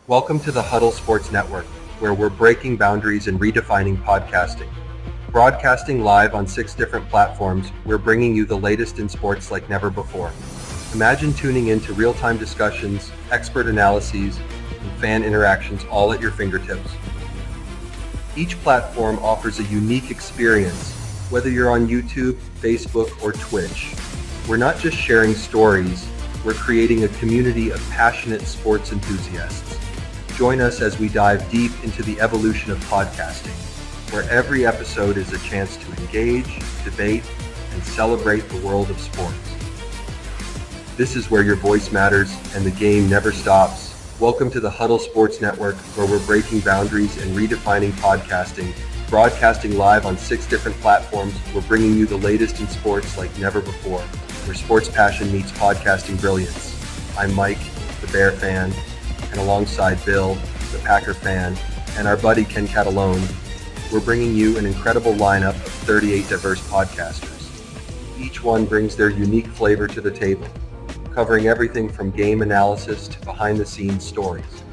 Welcome to the Huddle Sports Network, where we're breaking boundaries and redefining podcasting. Broadcasting live on 6 different platforms, we're bringing you the latest in sports like never before. Imagine tuning in to real-time discussions, expert analyses, and fan interactions all at your fingertips. Each platform offers a unique experience, whether you're on YouTube, Facebook, or Twitch. We're not just sharing stories, we're creating a community of passionate sports enthusiasts. Join us as we dive deep into the evolution of podcasting, where every episode is a chance to engage, debate, and celebrate the world of sports. This is where your voice matters and the game never stops. Welcome to the Huddle Sports Network, where we're breaking boundaries and redefining podcasting. Broadcasting live on 6 different platforms, we're bringing you the latest in sports like never before, where sports passion meets podcasting brilliance. I'm Mike, the Bear fan, and alongside Bill, the Packer fan, and our buddy Ken Catalone, we're bringing you an incredible lineup of 38 diverse podcasters. Each one brings their unique flavor to the table, covering everything from game analysis to behind-the-scenes stories.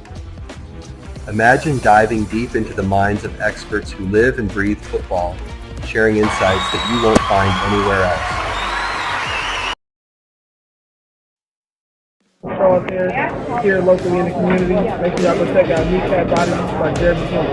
Imagine diving deep into the minds of experts who live and breathe football, sharing insights that you won't find anywhere else. Show up here locally in the community. Make sure y'all go check out Kneecap Body by Jeremy Kimball.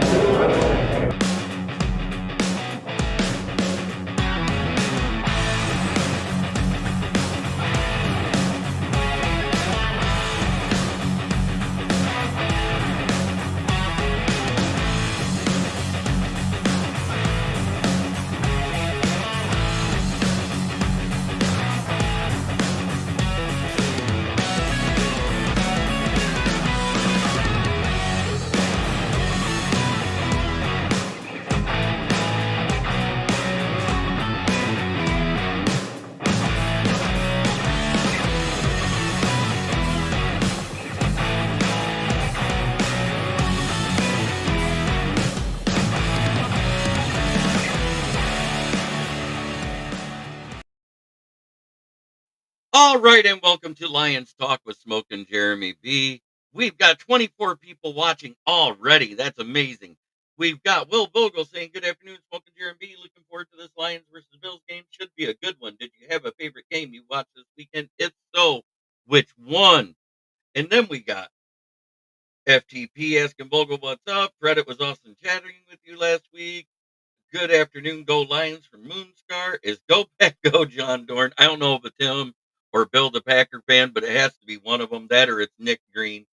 All right, and welcome to Lions Talk with Smoke and Jeremy B. We've got 24 people watching already. That's amazing. We've got Will Vogel saying, good afternoon, Smoke and Jeremy B. Looking forward to this Lions versus Bills game. Should be a good one. Did you have a favorite game you watched this weekend? If so, which one? And then we got FTP asking Vogel, what's up? Reddit was awesome chatting with you last week. Good afternoon, Go Lions from Moonscar. Is Go Pack Go John Dorn? I don't know if it's him or Bill the Packer fan, but it has to be one of them. That or it's Nick Green.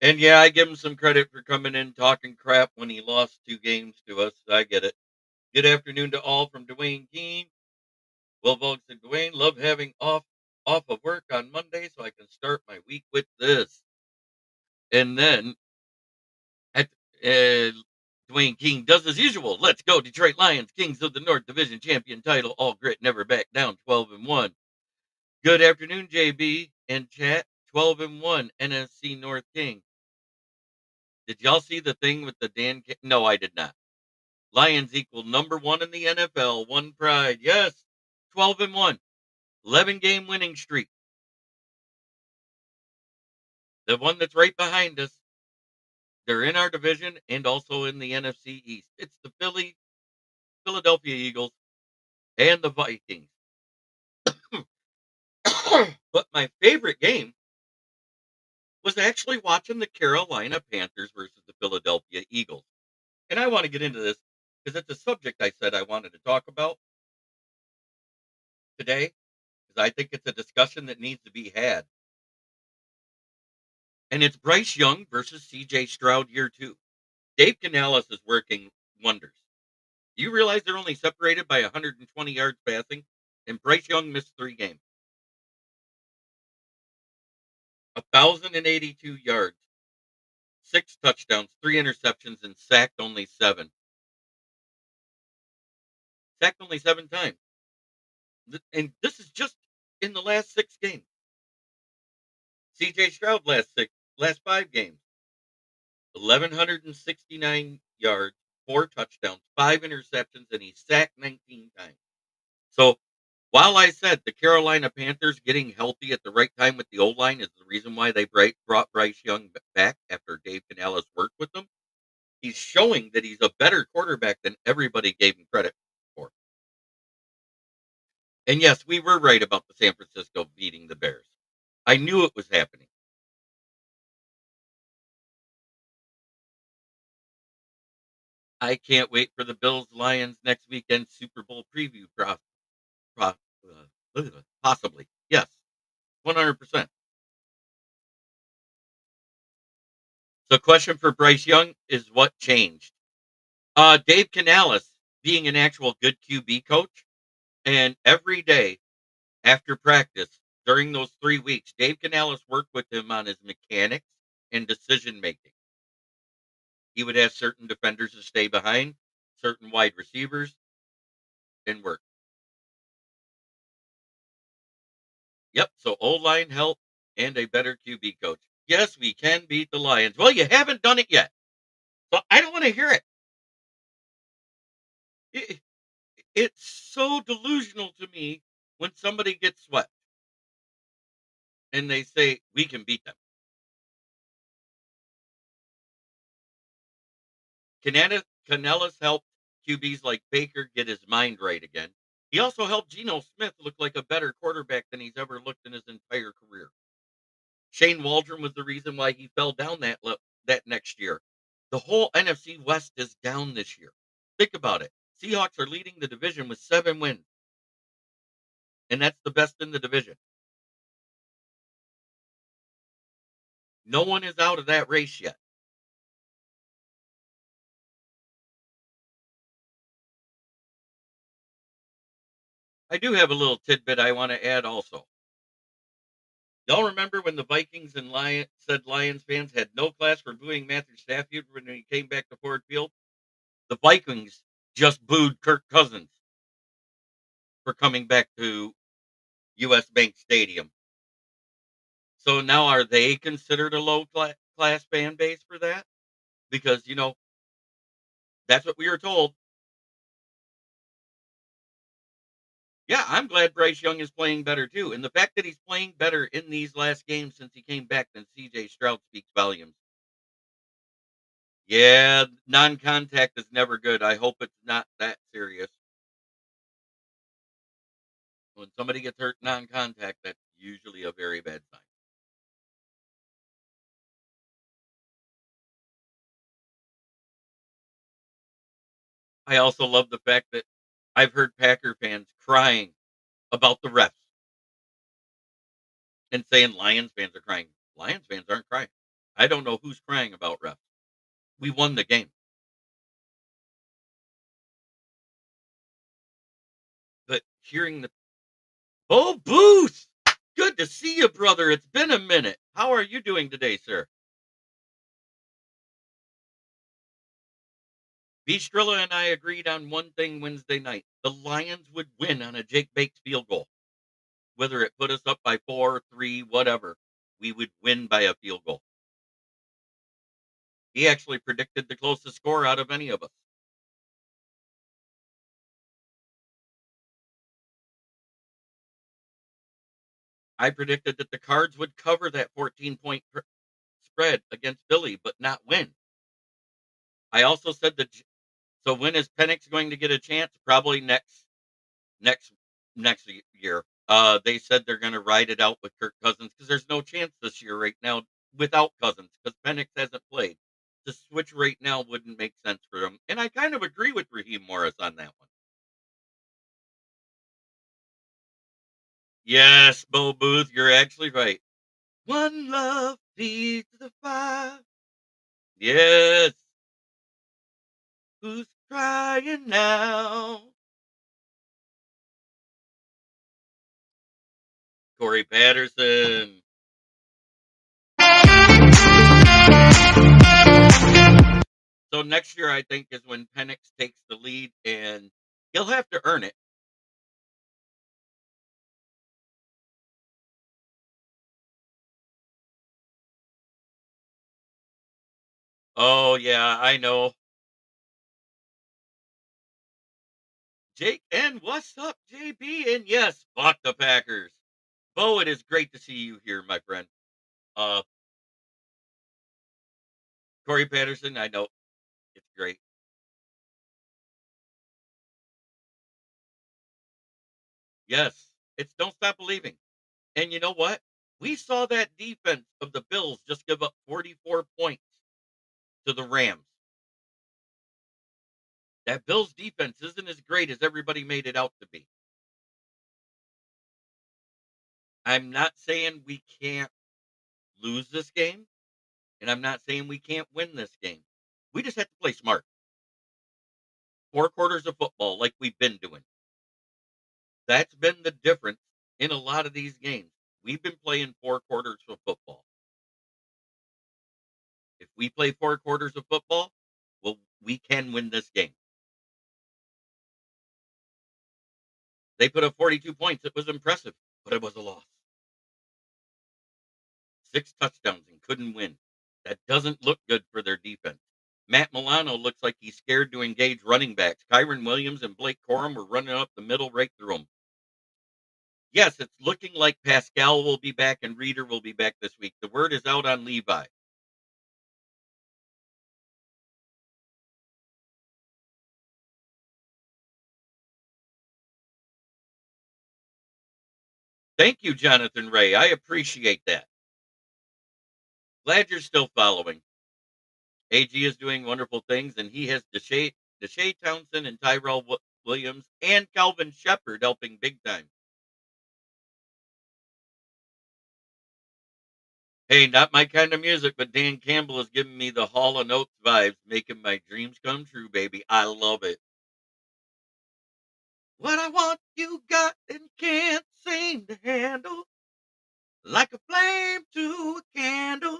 And yeah, I give him some credit for coming in talking crap when he lost 2 games to us. I get it. Good afternoon to all from Dwayne Keene. Will Vogt said, Dwayne, love having off of work on Monday so I can start my week with this. And then at Dwayne King does as usual. Let's go, Detroit Lions, Kings of the North Division champion title, all grit, never back down, 12-1. Good afternoon, JB and chat. 12-1 NFC North King. Did y'all see the thing with the Dan? No, I did not. Lions equal number 1 in the NFL. One pride. Yes. 12-1. 11-game winning streak. The one that's right behind us. They're in our division and also in the NFC East. It's the Philadelphia Eagles and the Vikings. But my favorite game was actually watching the Carolina Panthers versus the Philadelphia Eagles. And I want to get into this because it's a subject I said I wanted to talk about today because I think it's a discussion that needs to be had. And it's Bryce Young versus CJ Stroud year 2. Dave Canales is working wonders. You realize they're only separated by 120 yards passing, and Bryce Young missed 3 games. 1,082 yards, 6 touchdowns, 3 interceptions, and sacked only 7. Sacked only 7 times. And this is just in the last 6 games. CJ Stroud last 5 games. 1,169 yards, 4 touchdowns, 5 interceptions, and he sacked 19 times. So While I said the Carolina Panthers getting healthy at the right time with the O-line is the reason why they brought Bryce Young back after Dave Canales worked with them, he's showing that he's a better quarterback than everybody gave him credit for. And yes, we were right about the San Francisco beating the Bears. I knew it was happening. I can't wait for the Bills Lions next weekend Super Bowl preview. Pro, possibly. Yes, 100%. So, question for Bryce Young is what changed? Dave Canales being an actual good QB coach, and every day after practice during those 3 weeks, Dave Canales worked with him on his mechanics and decision making. He would have certain defenders to stay behind, certain wide receivers, and work. Yep. So O line help and a better QB coach. Yes, we can beat the Lions. Well, you haven't done it yet, so I don't want to hear it. it. It's so delusional to me when somebody gets swept and they say we can beat them. Canellis helped QBs like Baker get his mind right again. He also helped Geno Smith look like a better quarterback than he's ever looked in his entire career. Shane Waldron was the reason why he fell down that next year. The whole NFC West is down this year. Think about it. Seahawks are leading the division with 7 wins, and that's the best in the division. No one is out of that race yet. I do have a little tidbit I want to add also. Y'all remember when the Vikings and said Lions fans had no class for booing Matthew Stafford when he came back to Ford Field? The Vikings just booed Kirk Cousins for coming back to US Bank Stadium. So now are they considered a low class fan base for that? Because, that's what we were told. Yeah, I'm glad Bryce Young is playing better too. And the fact that he's playing better in these last games since he came back than CJ Stroud speaks volumes. Yeah, non-contact is never good. I hope it's not that serious. When somebody gets hurt non-contact, that's usually a very bad sign. I also love the fact that I've heard Packer fans crying about the refs and saying Lions fans are crying. Lions fans aren't crying. I don't know who's crying about refs. We won the game. But hearing the Booth, good to see you, brother. It's been a minute. How are you doing today, sir? Strilla and I agreed on one thing Wednesday night. The Lions would win on a Jake Bates field goal. Whether it put us up by 4, 3, whatever, we would win by a field goal. He actually predicted the closest score out of any of us. I predicted that the Cards would cover that 14-point spread against Philly, but not win. I also said that. So when is Penix going to get a chance? Probably next next year. They said they're going to ride it out with Kirk Cousins because there's no chance this year right now without Cousins because Penix hasn't played. The switch right now wouldn't make sense for him, and I kind of agree with Raheem Morris on that one. Yes, Bo Booth, you're actually right. One love feeds the fire. Yes. Who's crying now? Corey Patterson. So next year, I think, is when Penix takes the lead, and he'll have to earn it. Oh yeah, I know. Jake, and what's up, JB? And yes, fuck the Packers. Bo, it is great to see you here, my friend. Uh, Corey Patterson, I know it's great. Yes, it's don't stop believing. And you know what? We saw that defense of the Bills just give up 44 points to the Rams. That Bills defense isn't as great as everybody made it out to be. I'm not saying we can't lose this game, and I'm not saying we can't win this game. We just have to play smart. 4 quarters of football like we've been doing. That's been the difference in a lot of these games. We've been playing 4 quarters of football. If we play 4 quarters of football, well, we can win this game. They put up 42 points. It was impressive, but it was a loss. 6 touchdowns and couldn't win. That doesn't look good for their defense. Matt Milano looks like he's scared to engage running backs. Kyron Williams and Blake Corum were running up the middle right through him. Yes, it's looking like Pascal will be back and Reeder will be back this week. The word is out on Levi. Thank you, Jonathan Ray. I appreciate that. Glad you're still following. AG is doing wonderful things, and he has Deshae Townsend and Tyrell Williams and Calvin Shepard helping big time. Hey, not my kind of music, but Dan Campbell is giving me the Hall of Notes vibes, making my dreams come true, baby. I love it. What I want, you got and can't seem to handle, like a flame to a candle.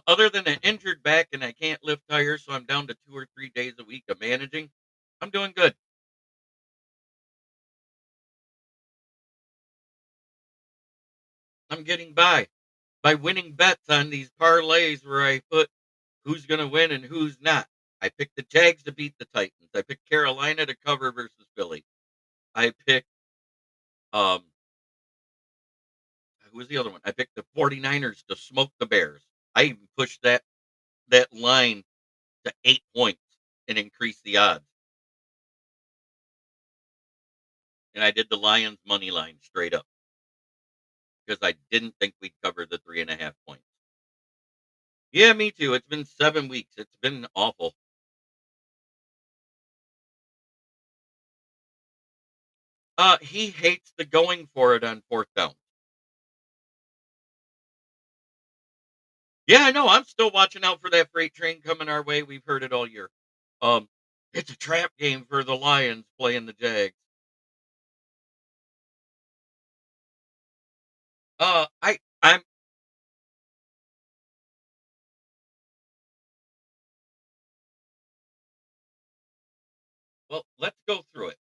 Other than an injured back and I can't lift tires, so I'm down to 2 or 3 days a week of managing, I'm doing good. I'm getting by winning bets on these parlays where I put who's going to win and who's not. I picked the Jags to beat the Titans. I picked Carolina to cover versus Philly. I picked um who was the other one? I picked the 49ers to smoke the Bears. I even pushed that line to 8 points and increased the odds. And I did the Lions money line straight up because I didn't think we'd cover the 3.5 points. Yeah, me too. It's been 7 weeks. It's been awful. He hates the going for it on 4th down. Yeah, I know. I'm still watching out for that freight train coming our way. We've heard it all year. Um, it's a trap game for the Lions playing the Jags. I'm well. Let's go through it.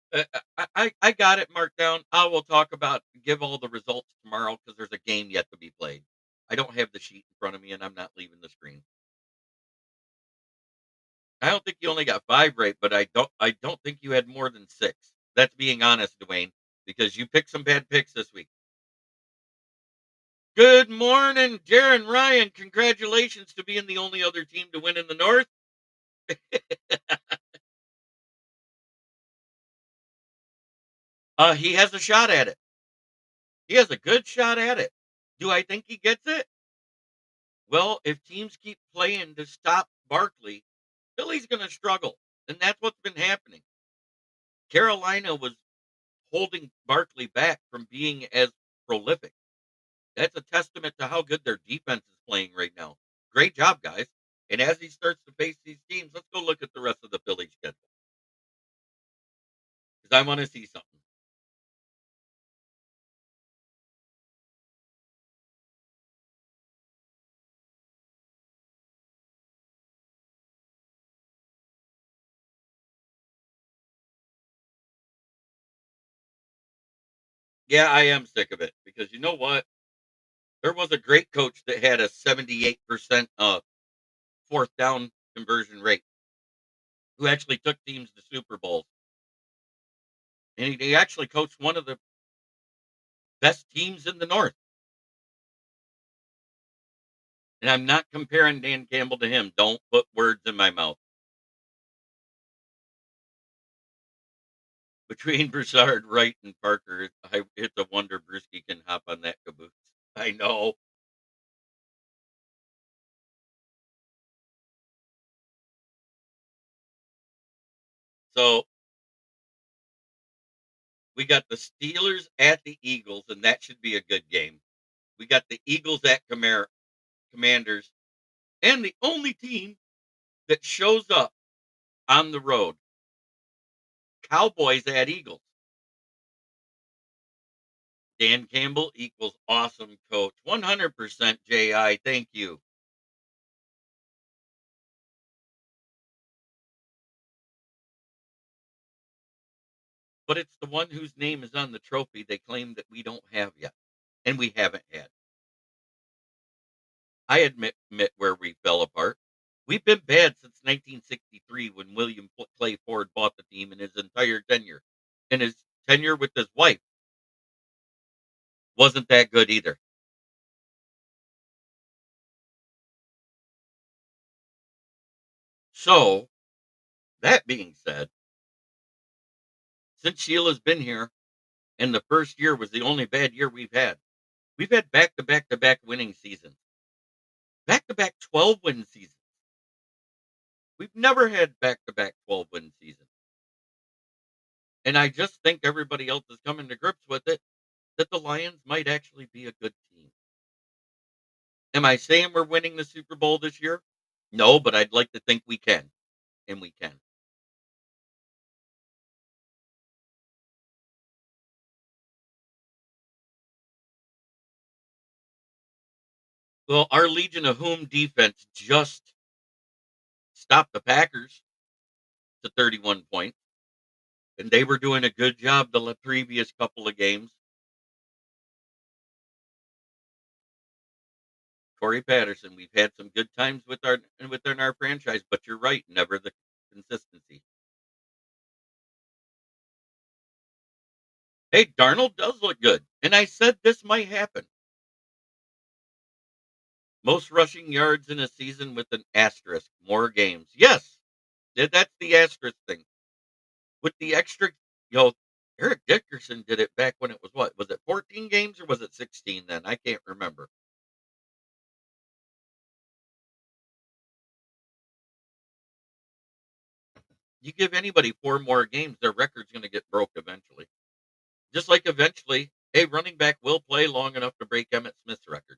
I got it marked down. I will talk about give all the results tomorrow because there's a game yet to be played. I don't have the sheet in front of me, and I'm not leaving the screen. I don't think you only got 5 right, but I don't think you had more than 6. That's being honest, Dwayne, because you picked some bad picks this week. Good morning, Darren Ryan. Congratulations to being the only other team to win in the North. He has a shot at it. He has a good shot at it. Do I think he gets it? Well, if teams keep playing to stop Barkley, Philly's going to struggle, and that's what's been happening. Carolina was holding Barkley back from being as prolific. That's a testament to how good their defense is playing right now. Great job, guys. And as he starts to face these teams, let's go look at the rest of the Philly schedule because I want to see something. Yeah, I am sick of it because you know what? There was a great coach that had a 78% 4th down conversion rate. who actually took teams to Super Bowls. And he actually coached one of the best teams in the North. And I'm not comparing Dan Campbell to him. Don't put words in my mouth. Between Broussard, Wright, and Parker, it's a wonder Bruschi can hop on that caboose. I know. So we got the Steelers at the Eagles, and that should be a good game. We got the Eagles at Commanders, and the only team that shows up on the road, Cowboys at Eagles. Dan Campbell equals awesome coach. 100% JI. Thank you. But it's the one whose name is on the trophy they claim that we don't have yet, and we haven't had. I admit where we fell apart. We've been bad since 1963 when William Clay Ford bought the team in his entire tenure. And his tenure with his wife wasn't that good either. So, that being said, since Sheila's been here, and the first year was the only bad year we've had back to back to back winning seasons, back to back 12 win seasons. We've never had back to back 12 win seasons. And I just think everybody else is coming to grips with it that the Lions might actually be a good team. Am I saying we're winning the Super Bowl this year? No, but I'd like to think we can, and we can. Well, our Legion of Whom defense just stopped the Packers to 31 points, and they were doing a good job the previous couple of games. Corey Patterson, we've had some good times within our franchise, but you're right, never the consistency. Hey, Darnold does look good, and I said this might happen. Most rushing yards in a season with an asterisk, more games. Yes, that's the asterisk thing. With the extra, you know, Eric Dickerson did it back when it was what? Was it 14 games or was it 16 then? I can't remember. You give anybody 4 more games, their record's going to get broke eventually. Just like eventually, a running back will play long enough to break Emmett Smith's record.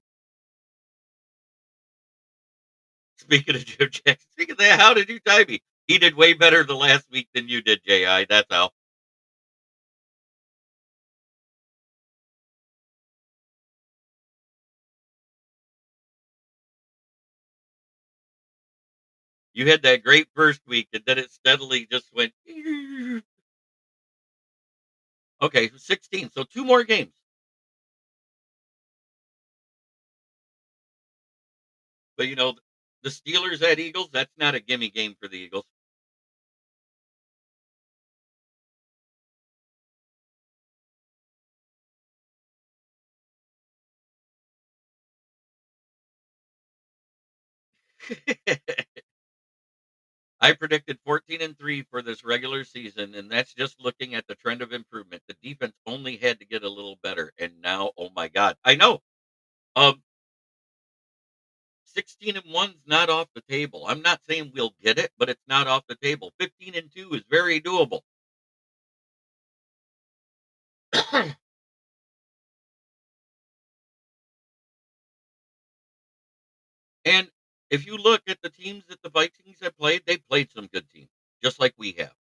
Speaking of Jim Jackson, speaking of that, how did you tie me? He did way better the last week than you did, JI. That's how. You had that great first week, and then it steadily just went. Okay, 16. So 2 more games. But the Steelers at Eagles, that's not a gimme game for the Eagles. I predicted 14-3 for this regular season, and that's just looking at the trend of improvement. The defense only had to get a little better, and now, oh my God, I know. 16-1's not off the table. I'm not saying we'll get it, but it's not off the table. 15-2 is very doable. And if you look at the teams that the Vikings have played, they played some good teams, just like we have.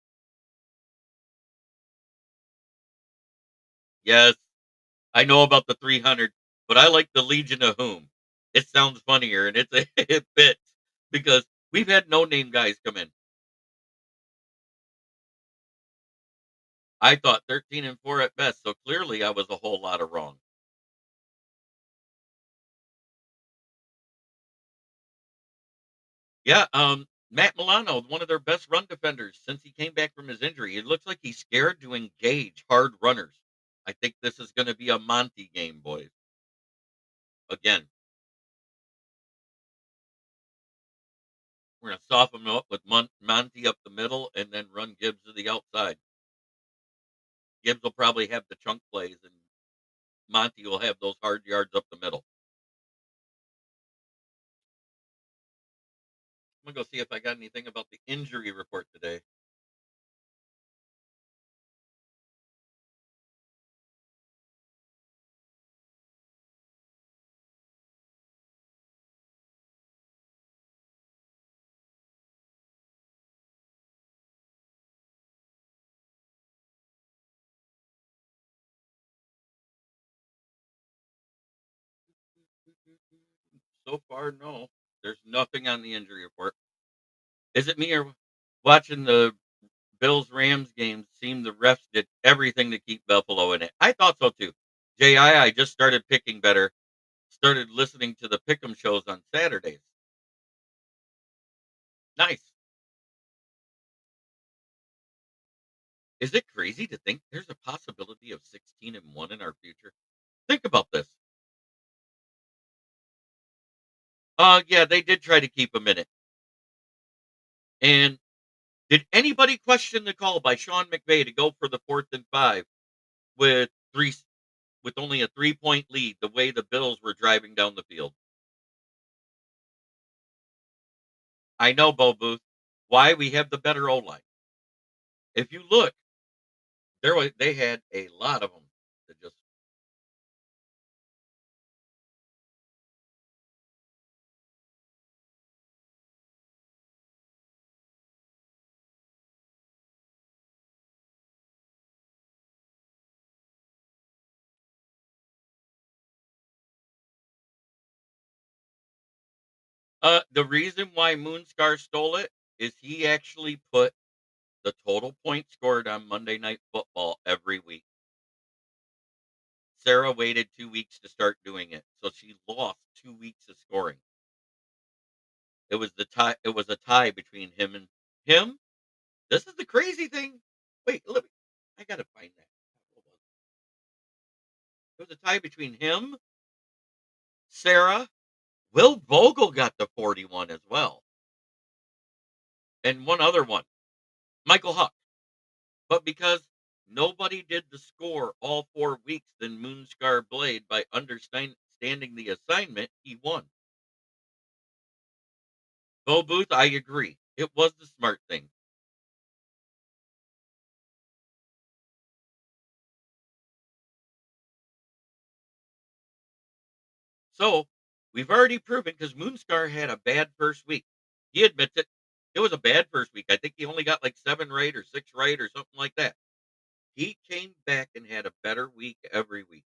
Yes, I know about the 300, but I like the Legion of Whom. It sounds funnier and it fits because we've had no name guys come in. I thought 13-4 at best, so clearly I was a whole lot of wrong. Yeah, Matt Milano, one of their best run defenders since he came back from his injury. It looks like he's scared to engage hard runners. I think this is going to be a Monty game, boys. Again, we're going to soften him up with Monty up the middle and then run Gibbs to the outside. Gibbs will probably have the chunk plays, and Monty will have those hard yards up the middle. I'm going to go see if I got anything about the injury report today. So far, no. There's nothing on the injury report. Is it me or watching the Bills Rams game? Seemed the refs did everything to keep Buffalo in it. I thought so too. JI just started picking better. Started listening to the pick'em shows on Saturdays. Nice. Is it crazy to think there's a possibility of 16-1 in our future? Think about this. Yeah, they did try to keep him in it. And did anybody question the call by Sean McVay to go for the 4th and 5 with three with only a 3-point lead, the way the Bills were driving down the field? I know, Bo Booth. Why? We have the better O line. If you look, they had a lot of them that just the reason why Moonscar stole it is he actually put the total points scored on Monday Night Football every week. Sarah waited 2 weeks to start doing it, so she lost 2 weeks of scoring. It was a tie between him and him. This is the crazy thing. Wait, let me. I gotta find that. Hold on. It was a tie between him, Sarah, Will Vogel got the 41 as well, and one other one, Michael Huck. But because nobody did the score all 4 weeks, then Moonscar Blade, by understanding the assignment, he won. Bo Booth, I agree. It was the smart thing. So we've already proven, because Moonscar had a bad first week. He admits it. It was a bad first week. I think he only got like 7 right or 6 right or something like that. He came back and had a better week every week.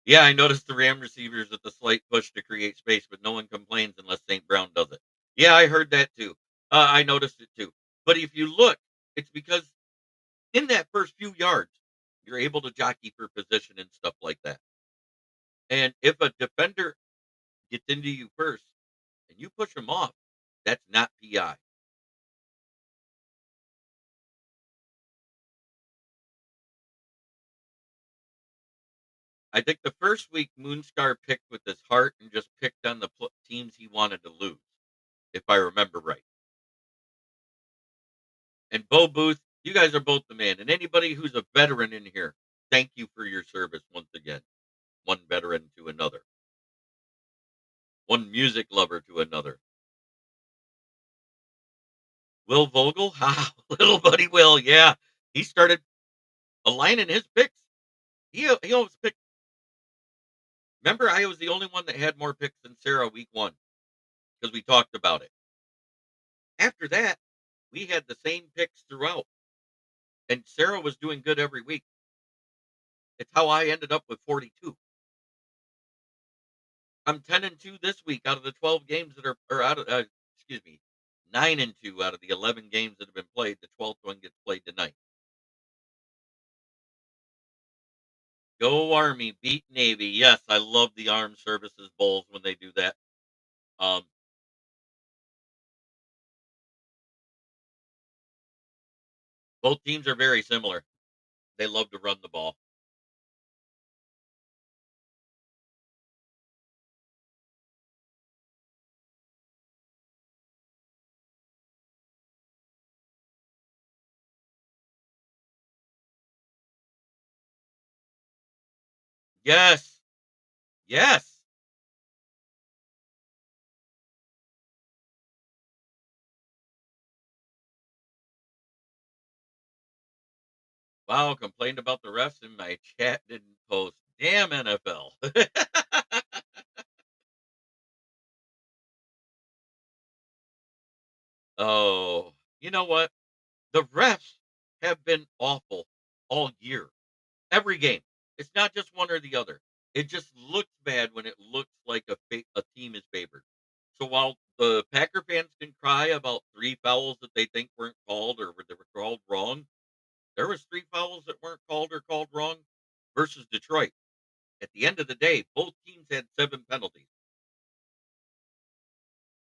Yeah, I noticed the Ram receivers at the slight push to create space, but no one complains unless St. Brown does it. Yeah, I heard that too. I noticed it too. But if you look, it's because in that first few yards, you're able to jockey for position and stuff like that. And if a defender gets into you first and you push him off, that's not PI. I think the first week Moonscar picked with his heart and just picked on the teams he wanted to lose, if I remember right. And Bo Booth, you guys are both the man. And anybody who's a veteran in here, thank you for your service once again. One veteran to another, one music lover to another. Will Vogel, ha, little buddy Will, yeah, he started aligning his picks. He always picked. Remember, I was the only one that had more picks than Sarah week 1 because we talked about it. After that, we had the same picks throughout, and Sarah was doing good every week. It's how I ended up with 42. I'm 10-2 this week out of the 12 games that are, or out of, excuse me, 9-2 out of the 11 games that have been played. The 12th one gets played tonight. Go Army, beat Navy. Yes, I love the Armed Services Bowls when they do that. Um, both teams are very similar. They love to run the ball. Yes. Yes. Wow, complained about the refs in my chat didn't post. Damn NFL. Oh, you know what? The refs have been awful all year. Every game. It's not just one or the other. It just looks bad when it looks like a team is favored. So while the Packer fans can cry about 3 fouls that they think weren't called or they were called wrong, there was 3 fouls that weren't called or called wrong versus Detroit. At the end of the day, both teams had 7 penalties.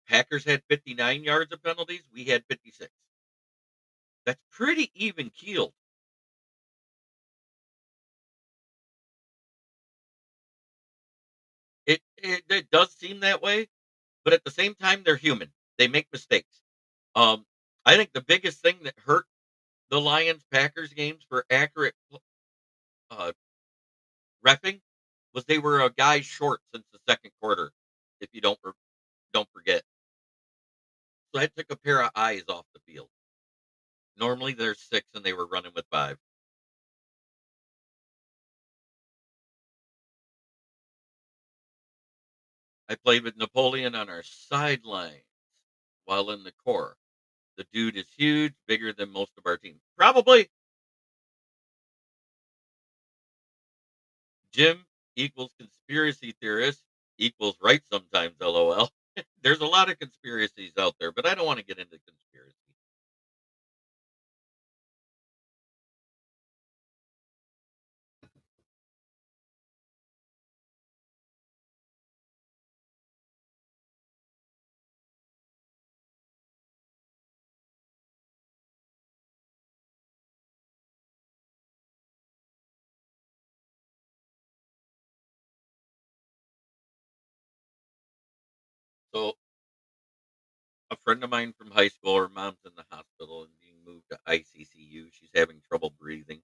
Packers had 59 yards of penalties, we had 56. That's pretty even keeled. It does seem that way, but at the same time, they're human. They make mistakes. Um, I think the biggest thing that hurt the Lions Packers games for accurate uh, reffing was they were a guy short since the second quarter. If you don't forget, so that took a pair of eyes off the field. Normally there's 6, and they were running with 5. I played with Napoleon on our sideline while in the Corps. The dude is huge, bigger than most of our team. Probably Jim equals conspiracy theorist equals right sometimes, LOL. There's a lot of conspiracies out there, but I don't want to get into conspiracy. So, a friend of mine from high school, her mom's in the hospital and being moved to ICCU. She's having trouble breathing.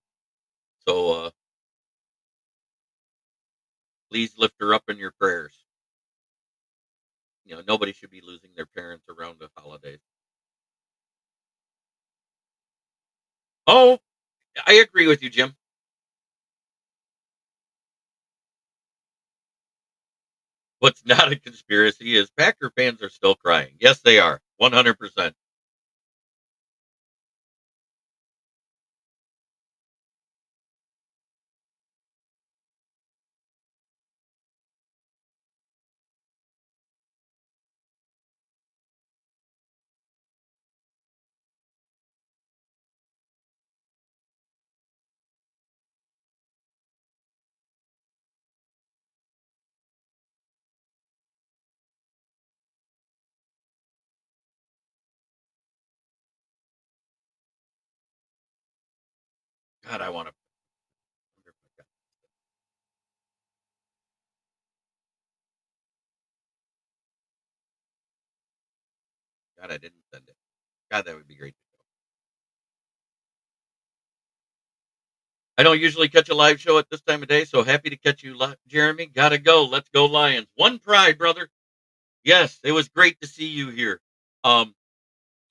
So, please lift her up in your prayers. Nobody should be losing their parents around the holidays. Oh, I agree with you, Jim. What's not a conspiracy is Packer fans are still crying. Yes, they are. 100%. God, I want to. God, I didn't send it. God, that would be great. I don't usually catch a live show at this time of day, so happy to catch you live, Jeremy. Gotta go. Let's go, Lions. One pride, brother. Yes, it was great to see you here. Um,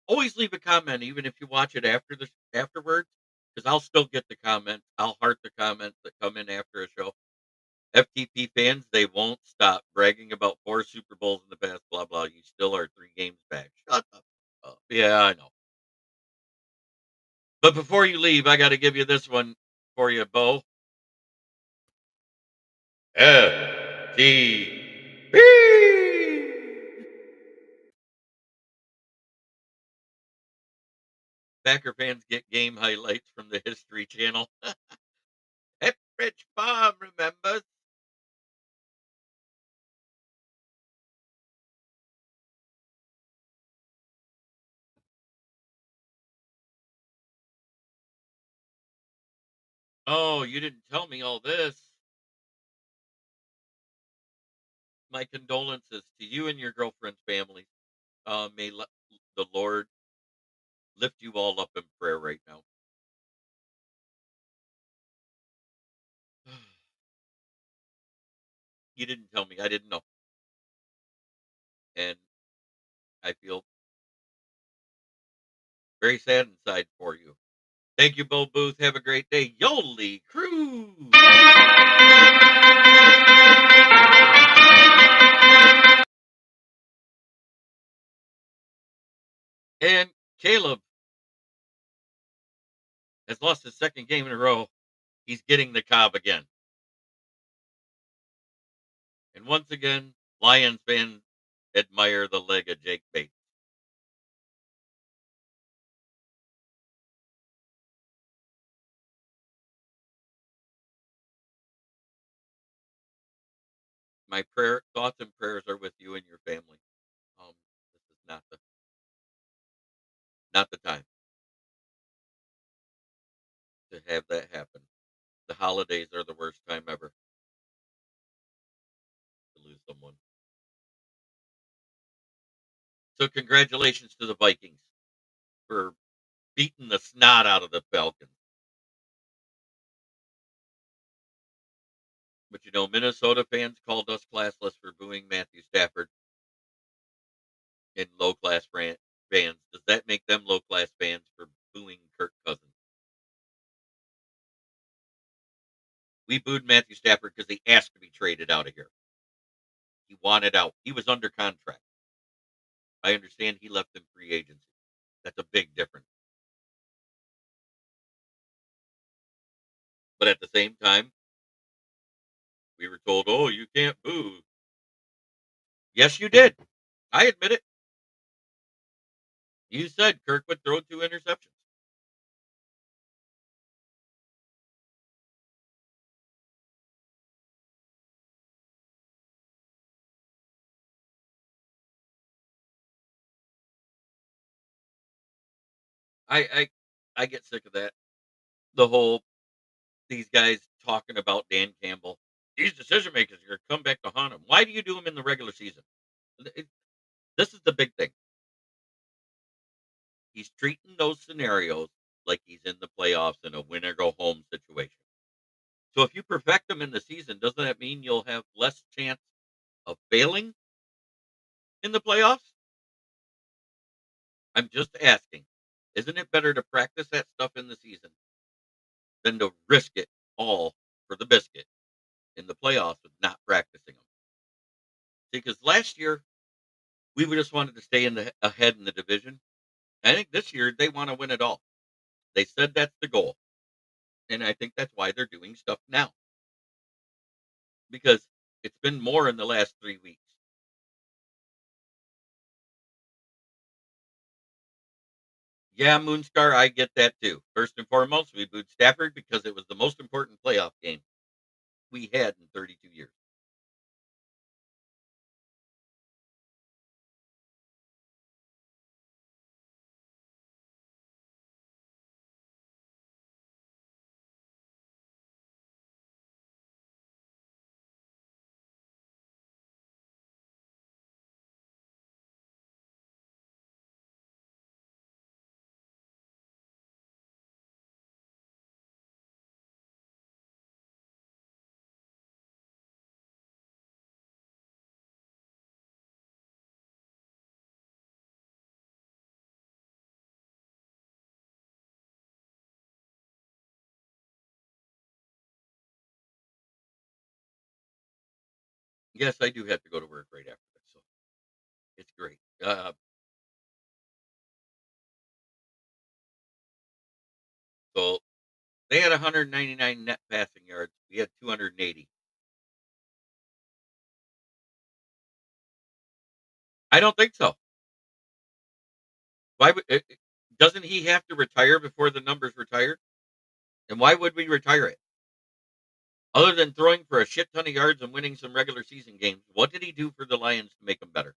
Always leave a comment, even if you watch it afterwards, because I'll still get the comments. I'll heart the comments that come in after a show. FTP fans, they won't stop bragging about 4 Super Bowls in the past. Blah blah. You still are 3 games back. Shut up. Yeah, I know. But before you leave, I got to give you this one for you, Bo. FTP. Packer fans get game highlights from the History Channel. Rich Farm remembers. Oh, you didn't tell me all this. My condolences to you and your girlfriend's family. May the Lord lift you all up in prayer right now. You didn't tell me. I didn't know. And I feel very sad inside for you. Thank you, Bo Booth. Have a great day. Yoli Cruz. And Caleb has lost his second game in a row. He's getting the Cobb again. And once again, Lions fans admire the leg of Jake Bates. My thoughts and prayers are with you and your family. This is not the time to have that happen. The holidays are the worst time ever to lose someone. So congratulations to the Vikings for beating the snot out of the Falcons. But Minnesota fans called us classless for booing Matthew Stafford and low class fans. Does that make them low class fans for booing Kirk Cousins? We booed Matthew Stafford because he asked to be traded out of here. He wanted out. He was under contract. I understand he left in free agency. That's a big difference. But at the same time, we were told, oh, you can't boo. Yes, you did. I admit it. You said Kirk would throw 2 interceptions. I I get sick of that. The whole these guys talking about Dan Campbell. These decision makers are going to come back to haunt him. Why do you do them in the regular season? This is the big thing. He's treating those scenarios like he's in the playoffs in a win or go home situation. So if you perfect them in the season, doesn't that mean you'll have less chance of failing in the playoffs? I'm just asking. Isn't it better to practice that stuff in the season than to risk it all for the biscuit in the playoffs with not practicing them? Because last year we just wanted to stay ahead in the division. I think this year they want to win it all. They said that's the goal, and I think that's why they're doing stuff now because it's been more in the last 3 weeks. Yeah, Moonscar, I get that too. First and foremost, we booed Stafford because it was the most important playoff game we had in 32 years. Yes, I do have to go to work right after this, so it's great. So they had 199 net passing yards. We had 280. I don't think so. Why doesn't he have to retire before the numbers retired? And why would we retire it? Other than throwing for a shit ton of yards and winning some regular season games, what did he do for the Lions to make them better?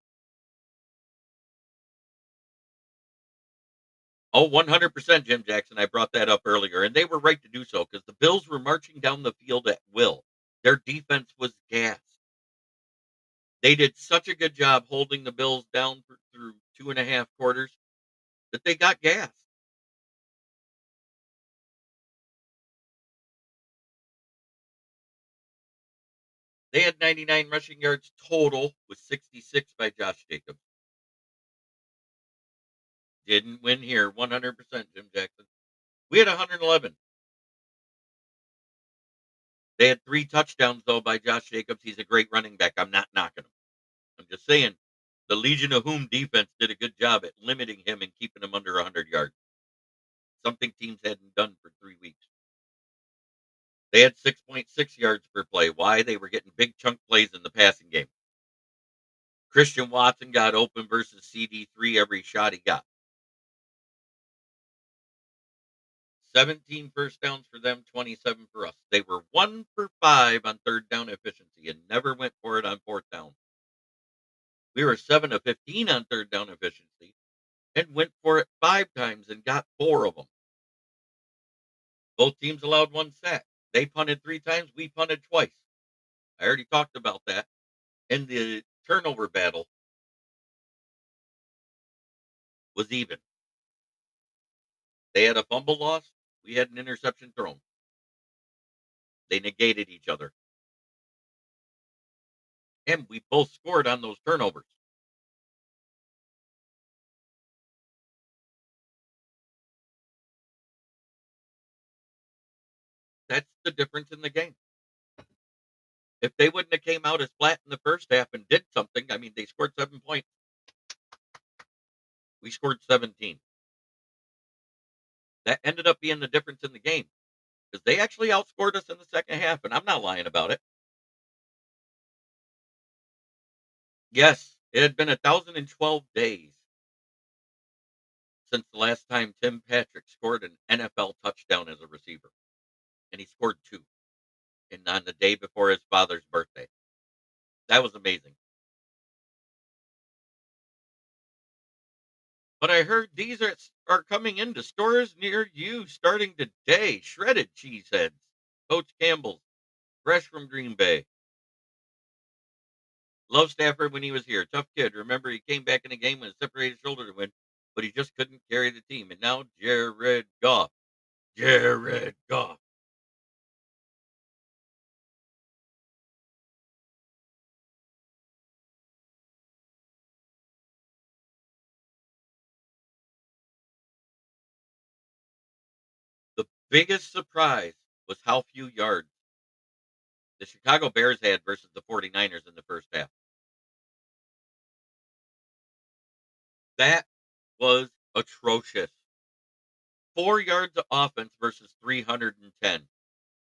Oh, 100%, Jim Jackson. I brought that up earlier, and they were right to do so because the Bills were marching down the field at will. Their defense was gassed. They did such a good job holding the Bills down through 2.5 quarters that they got gassed. They had 99 rushing yards total with 66 by Josh Jacobs. Didn't win here, 100%, Jim Jackson. We had 111. They had 3 touchdowns, though, by Josh Jacobs. He's a great running back. I'm not knocking him. I'm just saying the Legion of Whom defense did a good job at limiting him and keeping him under 100 yards, something teams hadn't done for 3 weeks. They had 6.6 yards per play. Why? They were getting big chunk plays in the passing game. Christian Watson got open versus CD3 every shot he got. 17 first downs for them, 27 for us. They were 1 for 5 on third down efficiency and never went for it on fourth down. We were 7 of 15 on third down efficiency and went for it 5 times and got 4 of them. Both teams allowed 1 sack. They punted 3 times, we punted twice. I already talked about that. And the turnover battle was even. They had a fumble loss, we had an interception thrown. They negated each other. And we both scored on those turnovers. That's the difference in the game. If they wouldn't have came out as flat in the first half and did something, I mean, they scored 7 points. We scored 17. That ended up being the difference in the game because they actually outscored us in the second half, and I'm not lying about it. Yes, it had been 1,012 days since the last time Tim Patrick scored an NFL touchdown as a receiver, and he scored 2, and on the day before his father's birthday. That was amazing. But I heard these are coming into stores near you starting today. Shredded cheese heads. Coach Campbell's, fresh from Green Bay. Love Stafford when he was here. Tough kid. Remember, he came back in a game with a separated shoulder to win, but he just couldn't carry the team. And now Jared Goff. Jared Goff. The biggest surprise was how few yards the Chicago Bears had versus the 49ers in the first half. That was atrocious. 4 yards of offense versus 310. I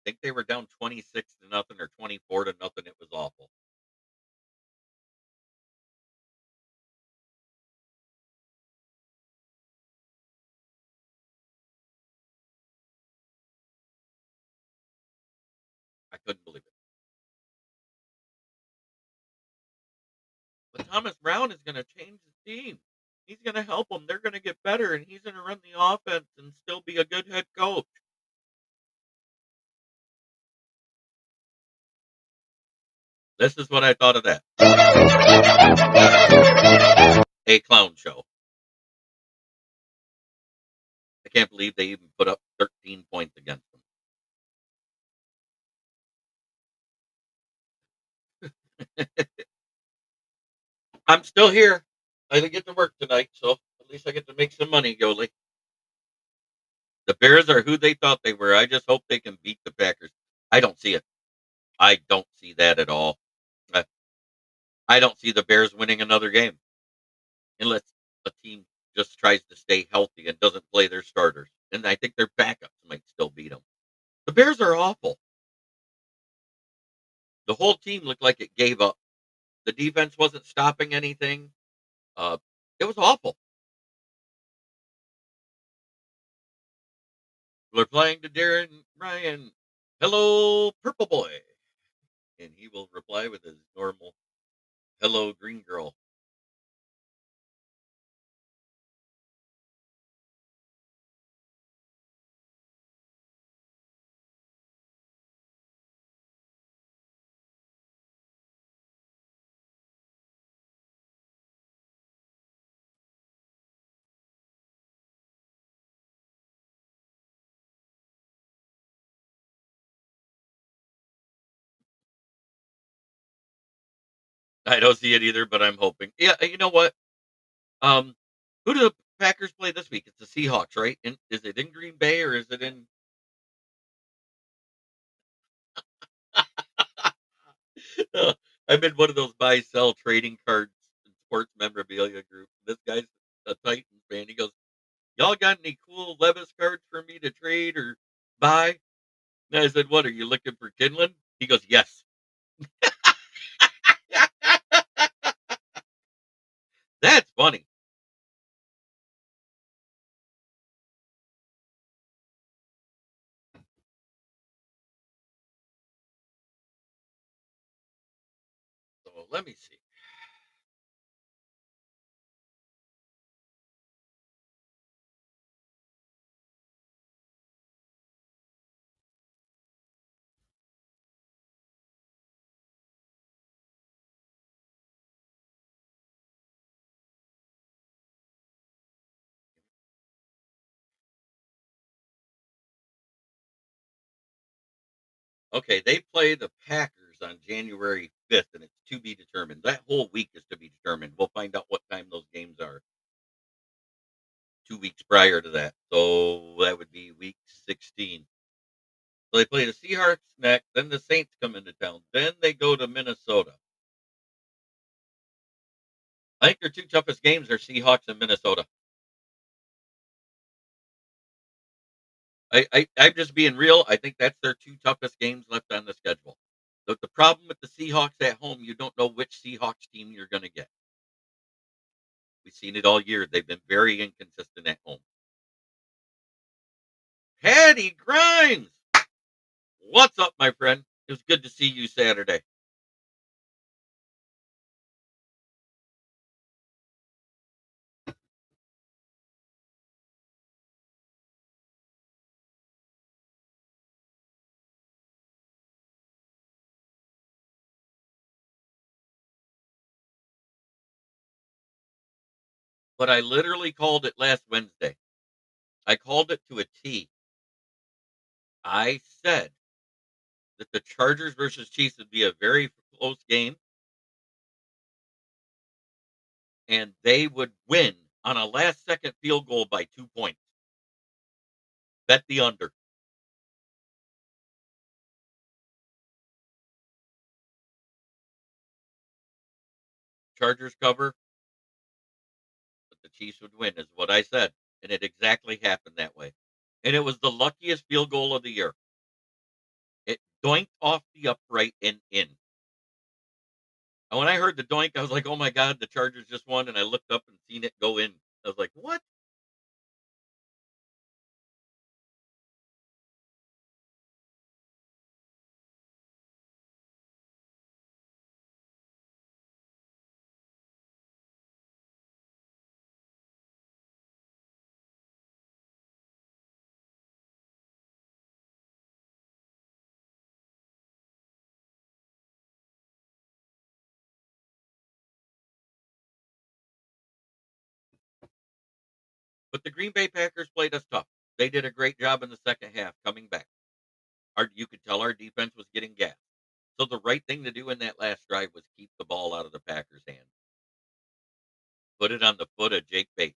think they were down 26-0 or 24-0. It was awful. I couldn't believe it. But Thomas Brown is going to change the team. He's going to help them. They're going to get better, and he's going to run the offense and still be a good head coach. This is what I thought of that. A clown show. I can't believe they even put up 13 points against them. I'm still here. I didn't get to work tonight, so at least I get to make some money, Yoli. The Bears are who they thought they were. I just hope they can beat the Packers. I don't see it. I don't see that at all. I, I don't see the Bears winning another game unless a team just tries to stay healthy and doesn't play their starters. And I think their backups might still beat them. The Bears are awful. The whole team looked like it gave up. The defense wasn't stopping anything. Uh, it was awful. We're playing to Darren Ryan. Hello, Purple Boy. And he will reply with his normal, hello, Green Girl. I don't see it either, but I'm hoping. Yeah, you know what? Um, who do the Packers play this week? It's the Seahawks, right? Is it in Green Bay or is it in? I'm in one of those buy sell trading cards and sports memorabilia group. This guy's a Titans fan. He goes, "Y'all got any cool Levis cards for me to trade or buy?" And I said, "What are you looking for, Kinlan?" He goes, "Yes." That's funny. So let me see. Okay, they play the Packers on January 5th, and it's to be determined. That whole week is to be determined. We'll find out what time those games are 2 weeks prior to that. So that would be week 16. So they play the Seahawks next, then the Saints come into town, then they go to Minnesota. I think their two toughest games are Seahawks and Minnesota. I'm just being real. I think that's their two toughest games left on the schedule. The problem with the Seahawks at home, you don't know which Seahawks team you're going to get. We've seen it all year. They've been very inconsistent at home. Patty Grimes, what's up, my friend? It was good to see you Saturday. But I literally called it last Wednesday. I called it to a T. I said that the Chargers versus Chiefs would be a very close game and they would win on a last second field goal by 2 points. Bet the under. Chargers cover, but the Chiefs would win, is what I said. And it exactly happened that way. And it was the luckiest field goal of the year. It doinked off the upright and in. And when I heard the doink, I was like, oh my God, the Chargers just won. And I looked up and seen it go in. I was like, what? But the Green Bay Packers played us tough. They did a great job in the second half coming back. You could tell our defense was getting gas. So the right thing to do in that last drive was keep the ball out of the Packers' hands. Put it on the foot of Jake Bates.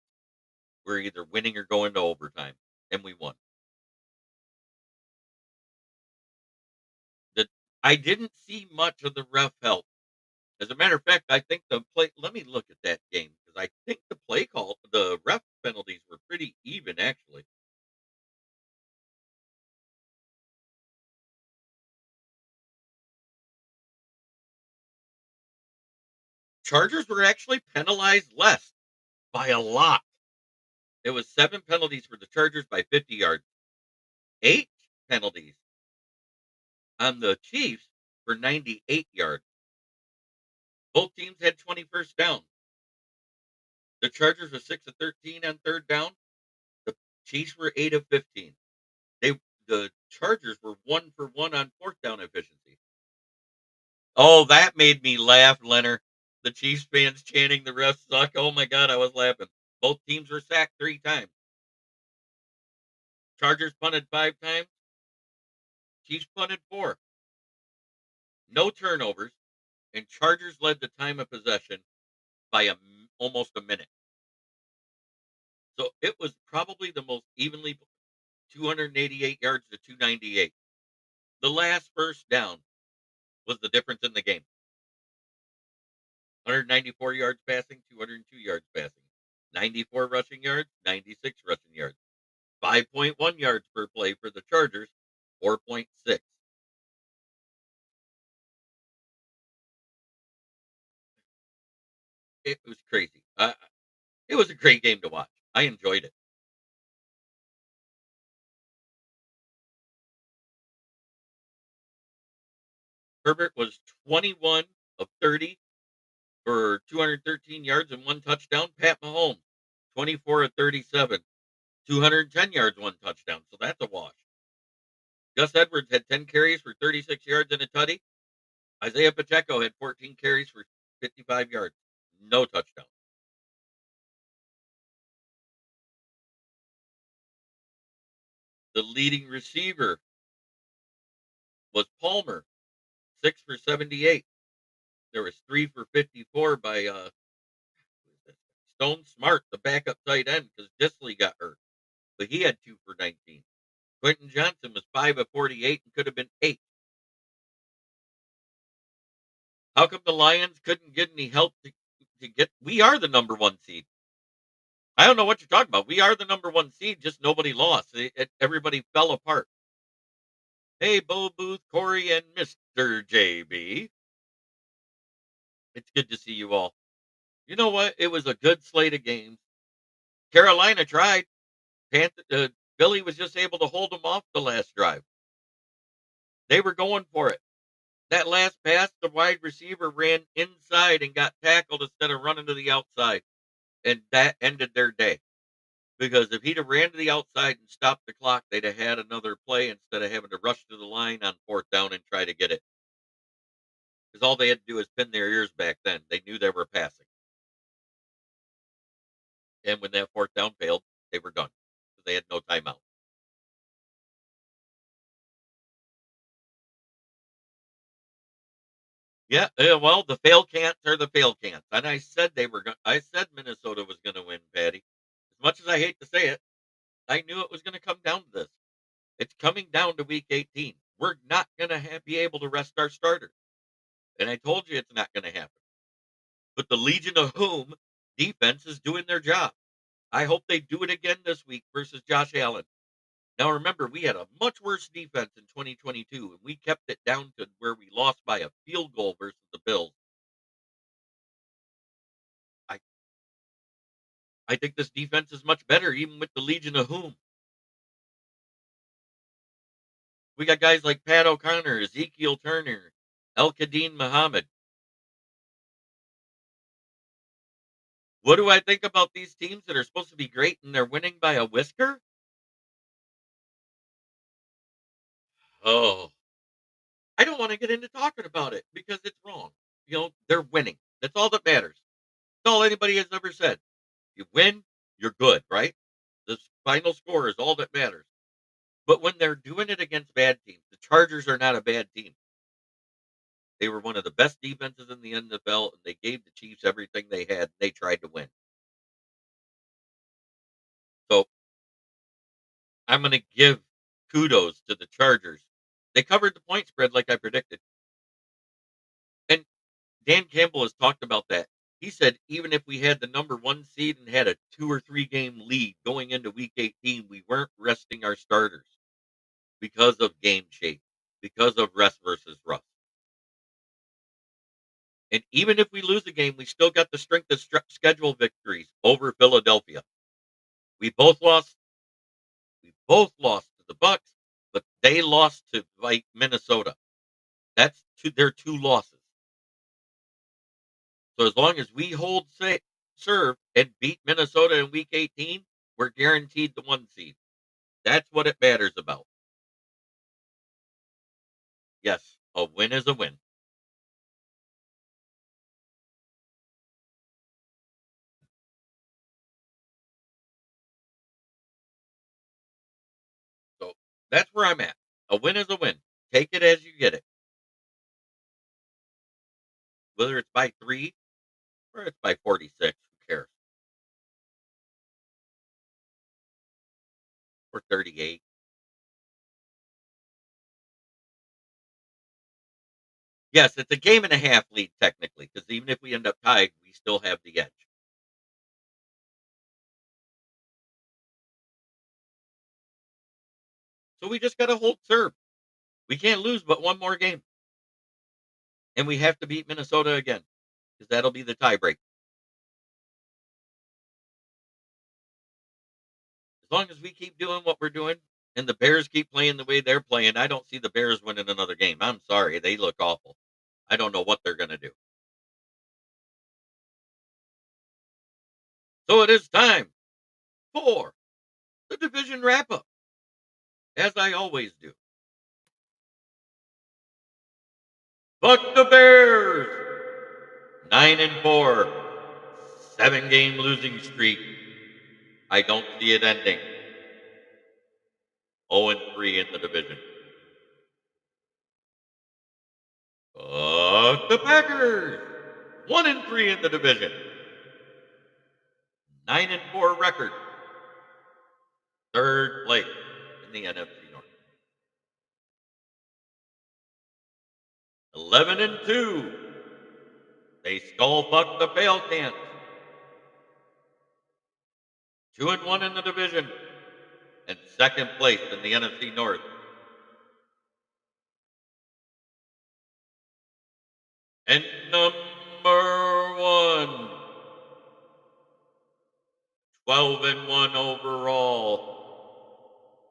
We're either winning or going to overtime, and we won. The, I didn't see much of the ref help. As a matter of fact, I think the play. Let me look at that game because I think the play call, the ref penalties were pretty even actually. Chargers were actually penalized less by a lot. It was 7 penalties for the Chargers by 50 yards, 8 penalties on the Chiefs for 98 yards. Both teams had 20 first downs. The Chargers were 6 of 13 on third down. The Chiefs were 8 of 15. The Chargers were 1 for 1 on fourth down efficiency. Oh, that made me laugh, Leonard. The Chiefs fans chanting the refs suck. Oh my God, I was laughing. Both teams were sacked 3 times. Chargers punted 5 times. Chiefs punted 4. No turnovers. and Chargers led the time of possession by almost a minute. So it was probably the most evenly 288 yards to 298. The last first down was the difference in the game. 194 yards passing, 202 yards passing, 94 rushing yards, 96 rushing yards, 5.1 yards per play for the Chargers, 4.6. It was crazy. It was a great game to watch. I enjoyed it. Herbert was 21 of 30 for 213 yards and one touchdown. Pat Mahomes, 24 of 37, 210 yards, one touchdown. So that's a wash. Gus Edwards had 10 carries for 36 yards and a tutty. Isaiah Pacheco had 14 carries for 55 yards. No touchdown. The leading receiver was Palmer, 6 for 78. There was 3 for 54 by Stone Smart, the backup tight end, because Disley got hurt. But he had 2 for 19. Quentin Johnson was 5 of 48 and could have been 8. How come the Lions couldn't get any help to get? We are the number one seed. I don't know what you're talking about. We are the number one seed, just nobody lost. Everybody fell apart. Hey, Bo Booth, Corey, and Mr. JB. It's good to see you all. You know what? It was a good slate of games. Carolina tried. Billy was just able to hold them off the last drive. They were going for it. That last pass, the wide receiver ran inside and got tackled instead of running to the outside. And that ended their day. Because if he'd have ran to the outside and stopped the clock, they'd have had another play instead of having to rush to the line on fourth down and try to get it. Because all they had to do was pin their ears back then. They knew they were passing. And when that fourth down failed, they were done. Because they had no timeout. Yeah, well, the fail can'ts are the fail can'ts. And I said I said Minnesota was gonna win, Patty. As much as I hate to say it, I knew it was gonna come down to this. It's coming down to week 18. We're not gonna be able to rest our starters. And I told you it's not gonna happen. But the Legion of Whom defense is doing their job. I hope they do it again this week versus Josh Allen. Now remember, we had a much worse defense in 2022, and we kept it down to where we lost by a field goal versus the Bills. I I think this defense is much better, even with the Legion of Whom. We got guys like Pat O'Connor, Ezekiel Turner, El Kadeen Muhammad. What do I think about these teams that are supposed to be great and they're winning by a whisker? Oh, I don't want to get into talking about it because it's wrong. They're winning. That's all that matters. That's all anybody has ever said. You win, you're good, right? The final score is all that matters. But when they're doing it against bad teams, the Chargers are not a bad team. They were one of the best defenses in the NFL, and they gave the Chiefs everything they had. And they tried to win. So I'm going to give kudos to the Chargers. They covered the point spread like I predicted. And Dan Campbell has talked about that. He said even if we had the number one seed and had a 2 or 3 game lead going into week 18, we weren't resting our starters because of game shape, because of rest versus rust. And even if we lose a game, we still got the strength of schedule victories over Philadelphia. We both lost. We both lost to the Bucks, but they lost to like Minnesota. That's their 2 losses. So as long as we hold serve and beat Minnesota in week 18, we're guaranteed the 1 seed. That's what it matters about. Yes, a win is a win. So that's where I'm at. A win is a win. Take it as you get it. whether it's by 3 or it's by 46. Who cares? Or 38. Yes, it's a game and a half lead technically, because even if we end up tied, we still have the edge. So we just got to hold serve. We can't lose but one more game. And we have to beat Minnesota again, because that'll be the tiebreak. As long as we keep doing what we're doing and the Bears keep playing the way they're playing, I don't see the Bears winning another game. I'm sorry. They look awful. I don't know what they're going to do. So it is time for the division wrap up, as I always do. Fuck the Bears! 9-4, 7-game losing streak. I don't see it ending. 0-3 in the division. Fuck the Packers! 1-3 in the division. 9-4 record. Third place in the NFC North. 11-2. They skull fuck the fail cans. 2-1 in the division. And second place in the NFC North. And number 1. 12-1 overall.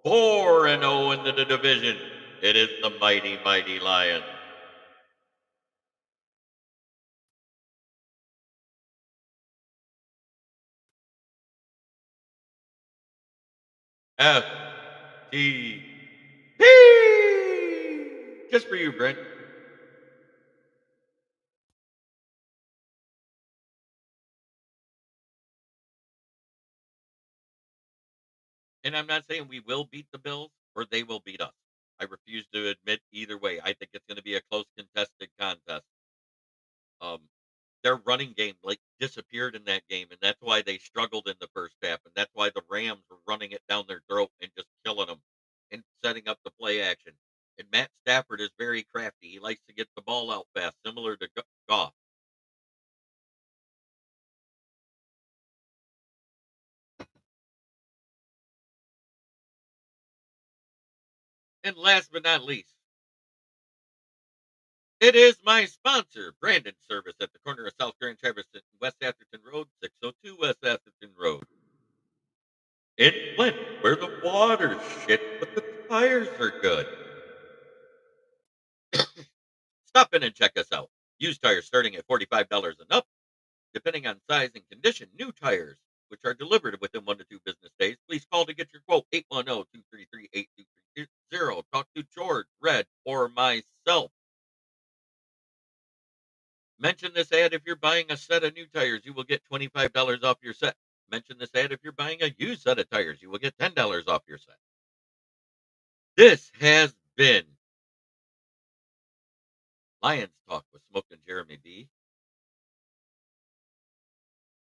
4-0 in the division. It is the mighty, mighty Lions. FTP! Just for you, Brent. And I'm not saying we will beat the Bills or they will beat us. I refuse to admit either way. I think it's going to be a close contested contest. Um, their running game disappeared in that game, and that's why they struggled in the first half, and that's why the Rams were running it down their throat and just killing them and setting up the play action. And Matt Stafford is very crafty. He likes to get the ball out fast, similar to Goff. And last but not least, it is my sponsor, Brandon Service at the corner of South Grand Traverse and West Atherton Road, 602 West Atherton Road. In Flint, where the water's shit, but the tires are good. Stop in and check us out. Used tires starting at $45 and up, depending on size and condition. New tires, which are delivered within 1 to 2 business days. Please call to get your quote, 810-233-8230. Talk to George, Red, or myself. Mention this ad if you're buying a set of new tires. You will get $25 off your set. Mention this ad if you're buying a used set of tires. You will get $10 off your set. This has been Lions Talk with Smoke and Jeremy B.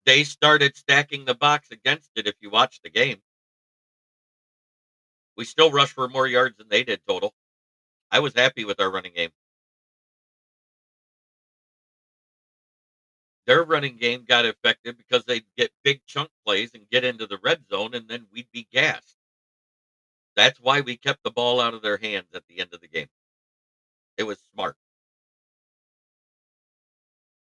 They started stacking the box against it if you watch the game. We still rushed for more yards than they did total. I was happy with our running game. Their running game got effective because they'd get big chunk plays and get into the red zone, and then we'd be gassed. That's why we kept the ball out of their hands at the end of the game. It was smart.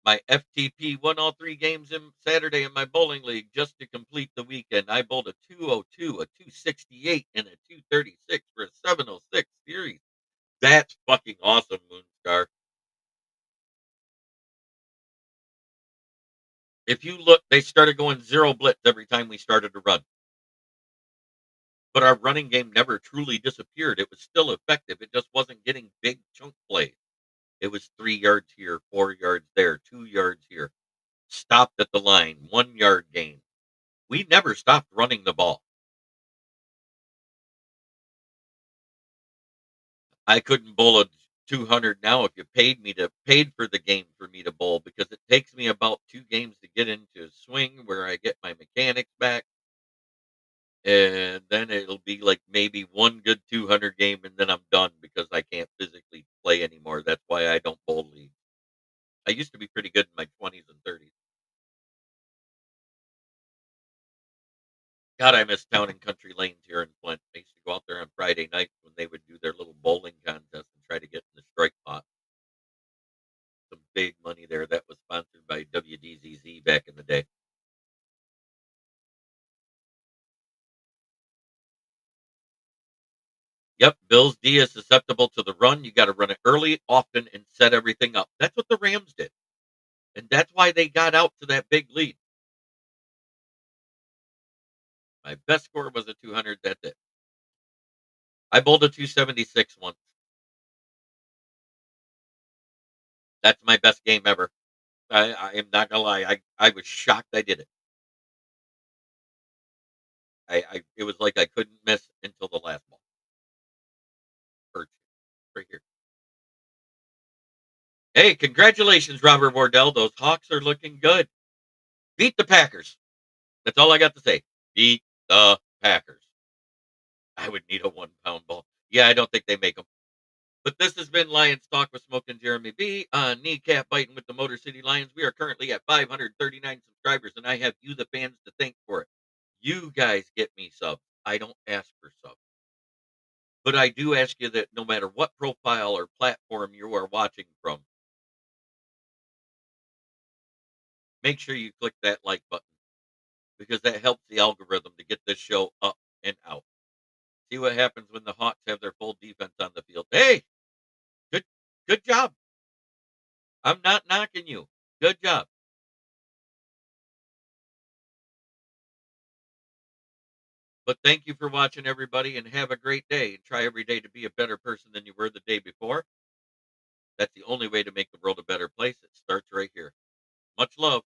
My FTP won all 3 games in Saturday in my bowling league just to complete the weekend. I bowled a 202, a 268, and a 236 for a 706 series. That's fucking awesome, Moonstar. If you look, they started going 0 blitz every time we started to run. But our running game never truly disappeared. It was still effective. It just wasn't getting big chunk plays. It was 3 yards here, 4 yards there, 2 yards here. Stopped at the line, 1 yard gain. We never stopped running the ball. I couldn't bowl a 200 now if you paid for the game for me to bowl because about 2 games to get into a swing where I get my mechanics back, and then it'll be, like, maybe one good 200 game, and then I'm done because I can't physically play anymore. That's why I don't bowl leagues. I used to be pretty good in my 20s and 30s. God, I miss Town and Country Lanes here in Flint. I used to go out there on Friday nights when they would do their little bowling contest and try to get in the strike pot. Some big money there. That was sponsored by WDZZ back in the day. Yep, Bills D is susceptible to the run. You got to run it early, often, and set everything up. That's what the Rams did, and that's why they got out to that big lead. My best score was a 200. That's it. I bowled a 276 once. That's my best game ever. I am not gonna lie. I was shocked I did it. I it was like I couldn't miss until the last ball. Perch right here. Hey, congratulations, Robert Wardell. Those Hawks are looking good. Beat the Packers. That's all I got to say. Beat the Packers. I would need a 1 pound ball. Yeah, I don't think they make them. But this has been Lions Talk with Smoke and Jeremy B on Kneecap Biting with the Motor City Lions. We are currently at 539 subscribers, and I have you, the fans, to thank for it. You guys get me subs. I don't ask for subs. But I do ask you that no matter what profile or platform you are watching from, make sure you click that like button because that helps the algorithm to get this show up and out. See what happens when the Hawks have their full defense on the field. Hey, good good job. I'm not knocking you. Good job. But thank you for watching, everybody, and have a great day. And try every day to be a better person than you were the day before. That's the only way to make the world a better place. It starts right here. Much love.